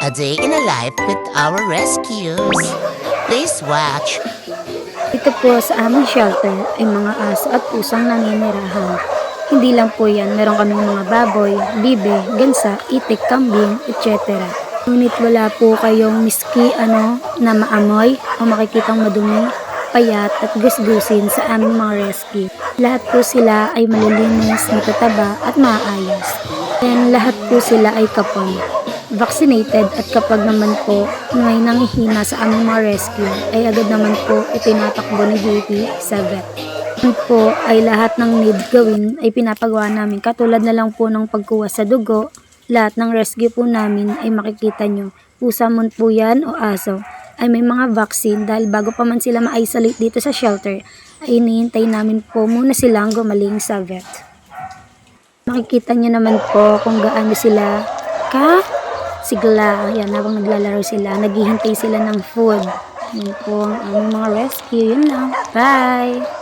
A day in a life with our rescues. Please watch. Dito po sa aming shelter ay mga aso at pusang naninirahan. Hindi lang po yan, meron kaming mga baboy, bibe, gansa, itik, kambing, etc. Ngunit wala po kayong miski na maamoy o makikitang madumi, payat at gusgusin sa aming mga rescue. Lahat po sila ay malilinis, matataba at maayos. And lahat po sila ay kapon, vaccinated, at kapag naman po may nangihina sa aming mga rescue ay agad naman po itinatakbo ni JP sa vet. Yun po ay lahat ng need gawin ay pinapagawa namin, katulad na lang po ng pagkuha sa dugo. Lahat ng rescue po namin ay makikita nyo, pusa man po yan o aso, ay may mga vaccine dahil bago pa man sila ma-isolate dito sa shelter ay hinihintay namin po muna silang gumaling sa vet. Makikita nyo naman po kung gaano sila sigla. Yan, habang naglalaro sila, naghihintay sila ng food. Yan po ang aming mga rescue. Yun lang. Bye!